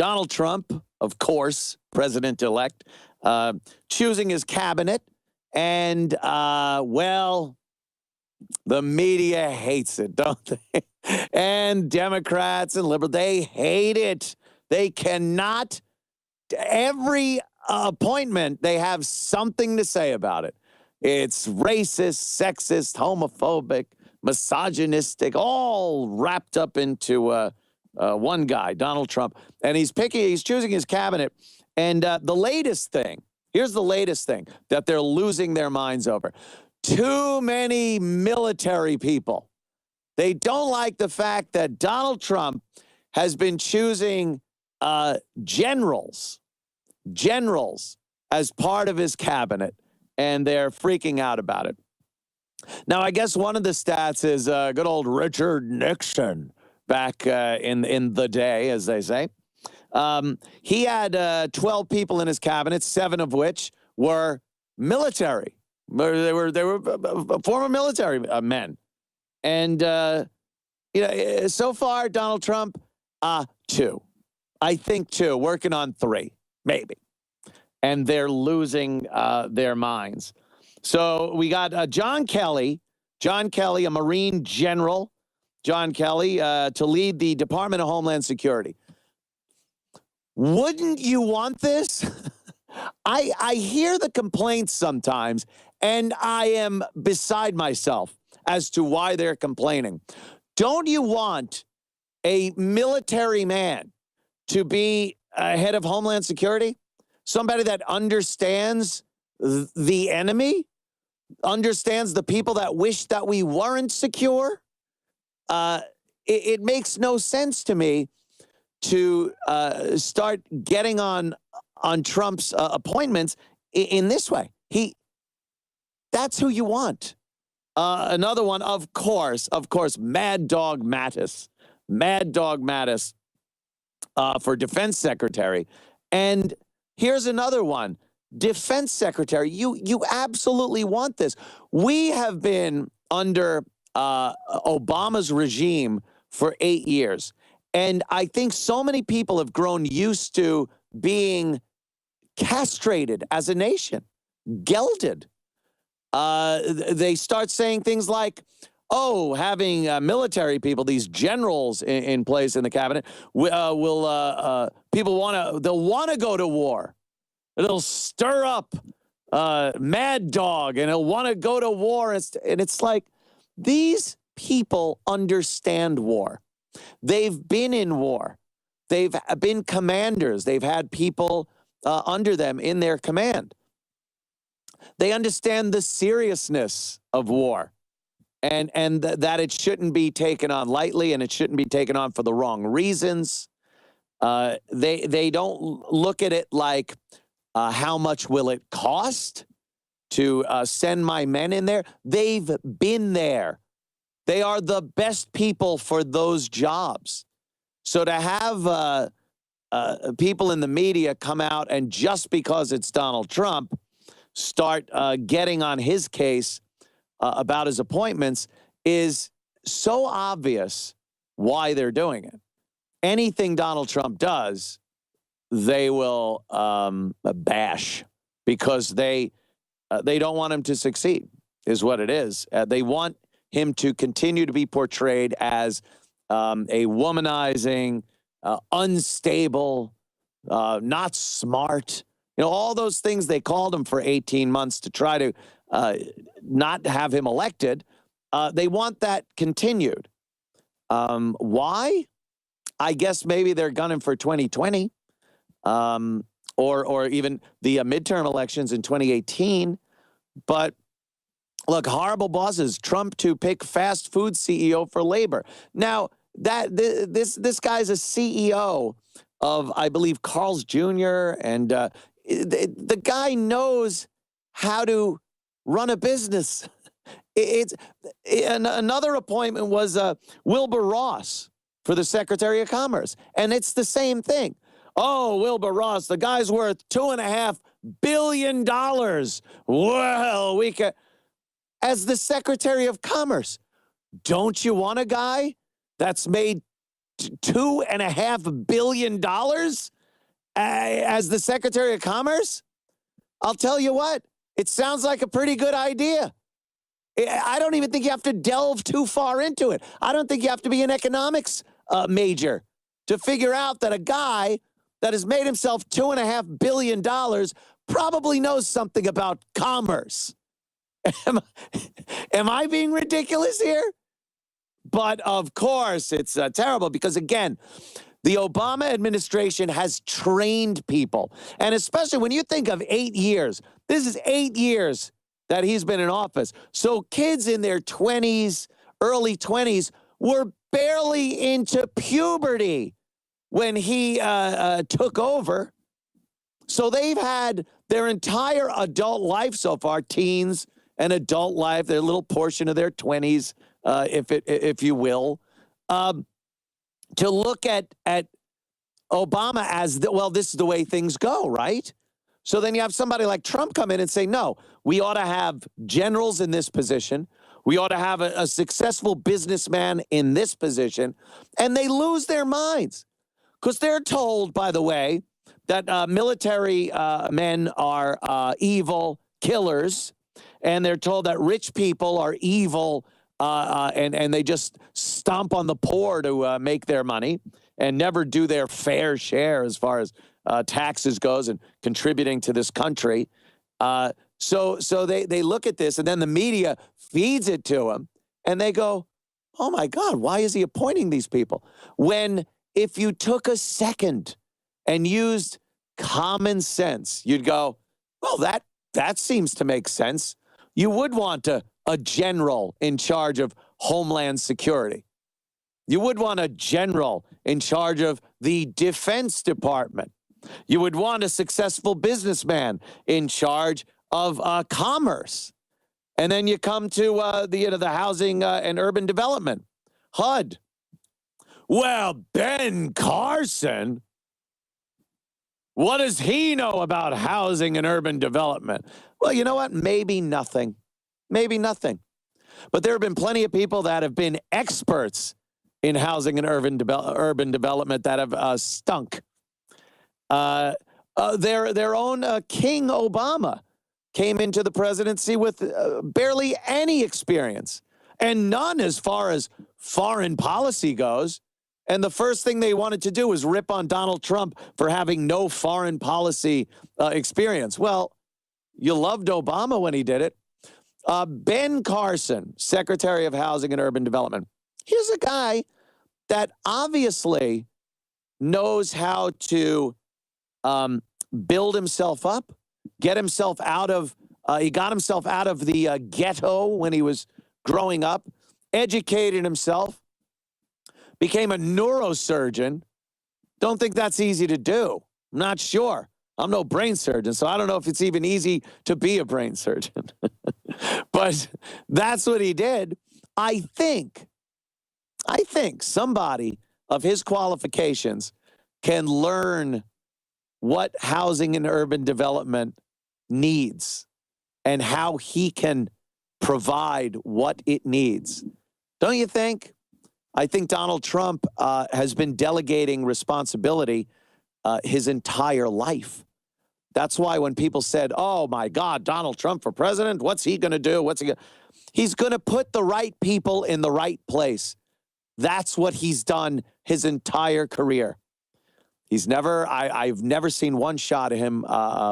Donald Trump, of course, president-elect, choosing his cabinet. And, well, the media hates it, don't they? And Democrats and liberals, they hate it. They cannot, every appointment, they have something to say about it. It's racist, sexist, homophobic, misogynistic, all wrapped up into one guy, Donald Trump. And he's choosing his cabinet. And the latest thing, here's the latest thing that they're losing their minds over. Too many military people. They don't like the fact that Donald Trump has been choosing generals as part of his cabinet, and they're freaking out about it. Now, I guess one of the stats is good old Richard Nixon back in the day, as they say. He had 12 people in his cabinet, 7 of which were military. They were former military men. And, so far, Donald Trump, 2. I think 2, working on 3, maybe. And they're losing their minds. So we got John Kelly, a Marine general, John Kelly, to lead the Department of Homeland Security. Wouldn't you want this? I hear the complaints sometimes, and I am beside myself as to why they're complaining. Don't you want a military man to be head of Homeland Security? Somebody that understands the enemy, understands the people that wish that we weren't secure? It makes no sense to me to start getting on Trump's appointments in this way. That's who you want. Another one, of course, Mad Dog Mattis. Mad Dog Mattis for Defense Secretary. And here's another one. Defense Secretary, you absolutely want this. We have been under Obama's regime for 8 years. And I think so many people have grown used to being castrated as a nation, gelded. They start saying things like, oh, having military people, these generals in place in the cabinet, people they'll want to go to war. It'll stir up Mad Dog, and he'll want to go to war. And it's like, these people understand war. They've been in war. They've been commanders. They've had people under them in their command. They understand the seriousness of war and that it shouldn't be taken on lightly, and it shouldn't be taken on for the wrong reasons. They don't look at it like, how much will it cost to send my men in there? They've been there. They are the best people for those jobs. So to have people in the media come out and just because it's Donald Trump start getting on his case about his appointments is so obvious why they're doing it. Anything Donald Trump does, they will bash because they don't want him to succeed, is what it is. They want him to continue to be portrayed as a womanizing, unstable, not smart. You know, all those things they called him for 18 months to try to not have him elected. They want that continued. Why? I guess maybe they're gunning for 2020 or even the midterm elections in 2018. But look, horrible bosses. Trump to pick fast food CEO for labor. Now, this guy's a CEO of, I believe, Carl's Jr., and the guy knows how to run a business. Another appointment was Wilbur Ross for the Secretary of Commerce, and it's the same thing. Oh, Wilbur Ross, the guy's worth $2.5 billion. Well, we can. As the Secretary of Commerce, don't you want a guy that's made $2.5 billion as the Secretary of Commerce? I'll tell you what, it sounds like a pretty good idea. I don't even think you have to delve too far into it. I don't think you have to be an economics major to figure out that a guy that has made himself $2.5 billion probably knows something about commerce. Am I being ridiculous here? But of course, it's terrible because, again, the Obama administration has trained people. And especially when you think of 8 years, this is 8 years that he's been in office. So kids in their 20s, early 20s, were barely into puberty when he took over. So they've had their entire adult life so far, teens and adult life, their little portion of their 20s, if you will, to look at Obama as, this is the way things go, right? So then you have somebody like Trump come in and say, no, we ought to have generals in this position. We ought to have a successful businessman in this position. And they lose their minds because they're told, by the way, that military men are evil killers. And they're told that rich people are evil and they just stomp on the poor to make their money and never do their fair share as far as taxes goes and contributing to this country. So they look at this, and then the media feeds it to them, and they go, oh, my God, why is he appointing these people? When if you took a second and used common sense, you'd go, well, that seems to make sense. You would want a general in charge of Homeland Security. You would want a general in charge of the Defense Department. You would want a successful businessman in charge of commerce. And then you come to the Housing and Urban Development, HUD. Well, Ben Carson, what does he know about housing and urban development? Well, you know what? Maybe nothing. Maybe nothing. But there have been plenty of people that have been experts in housing and urban development that have stunk. Their own King Obama came into the presidency with barely any experience and none as far as foreign policy goes. And the first thing they wanted to do was rip on Donald Trump for having no foreign policy experience. Well, you loved Obama when he did it. Ben Carson, Secretary of Housing and Urban Development. Here's a guy that obviously knows how to build himself up, get himself out of, he got himself out of the ghetto when he was growing up, educated himself, became a neurosurgeon. Don't think that's easy to do. I'm not sure. I'm no brain surgeon, so I don't know if it's even easy to be a brain surgeon. But that's what he did. I think somebody of his qualifications can learn what housing and urban development needs and how he can provide what it needs. Don't you think? I think Donald Trump has been delegating responsibility his entire life. That's why when people said, oh, my God, Donald Trump for president, what's he going to do? He's going to put the right people in the right place. That's what he's done his entire career. I've never seen one shot of him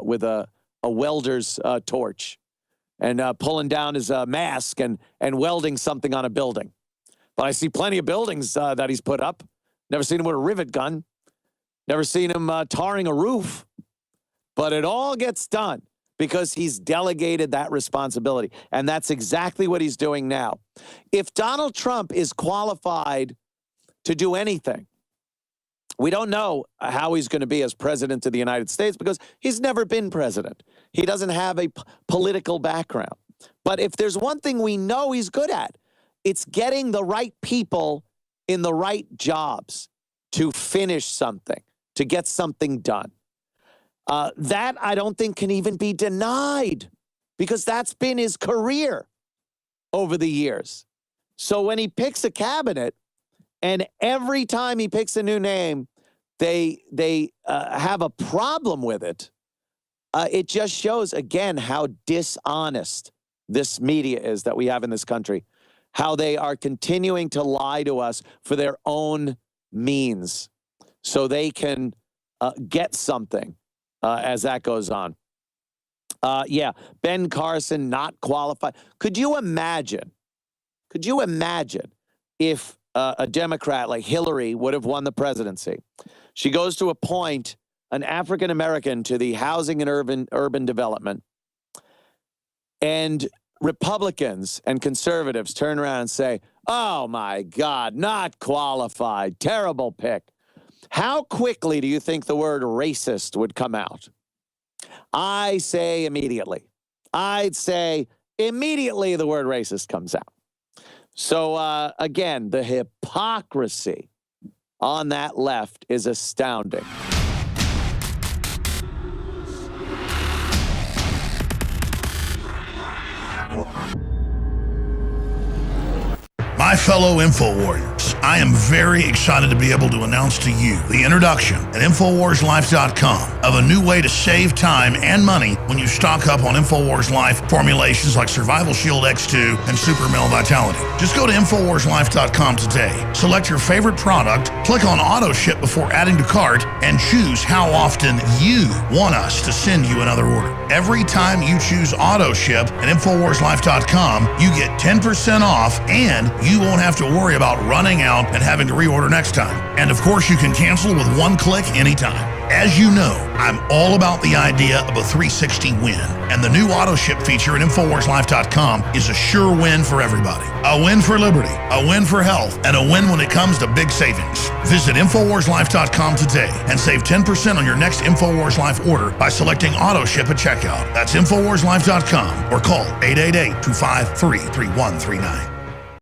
with a welder's torch and pulling down his mask and welding something on a building. But I see plenty of buildings that he's put up. Never seen him with a rivet gun. Never seen him tarring a roof. But it all gets done because he's delegated that responsibility. And that's exactly what he's doing now. If Donald Trump is qualified to do anything, we don't know how he's going to be as president of the United States because he's never been president. He doesn't have a political background. But if there's one thing we know he's good at, it's getting the right people in the right jobs to finish something, to get something done. That I don't think can even be denied because that's been his career over the years. So when he picks a cabinet And every time he picks a new name, they have a problem with it. It just shows, again, how dishonest this media is that we have in this country, how they are continuing to lie to us for their own means so they can get something as that goes on. Yeah, Ben Carson not qualified. Could you imagine if a Democrat like Hillary would have won the presidency? She goes to appoint an African-American to the Housing and Urban Development, and Republicans and conservatives turn around and say, oh my God, not qualified, terrible pick. How quickly do you think the word racist would come out? I say immediately. I'd say immediately the word racist comes out. So again, the hypocrisy on that left is astounding. My fellow InfoWarriors, I am very excited to be able to announce to you the introduction at InfoWarsLife.com of a new way to save time and money when you stock up on InfoWars Life formulations like Survival Shield X2 and Super Male Vitality. Just go to InfoWarsLife.com today, select your favorite product, click on Auto Ship before adding to cart, and choose how often you want us to send you another order. Every time you choose Auto Ship at InfoWarsLife.com, you get 10% off, and you won't have to worry about running out and having to reorder next time. And of course, you can cancel with one click anytime. As you know, I'm all about the idea of a 360 win, and the new auto ship feature at InfoWarsLife.com is a sure win for everybody. A win for liberty, a win for health, and a win when it comes to big savings. Visit InfoWarsLife.com today and save 10% on your next InfoWars Life order by selecting auto ship at checkout. That's InfoWarsLife.com or call 888-253-3139.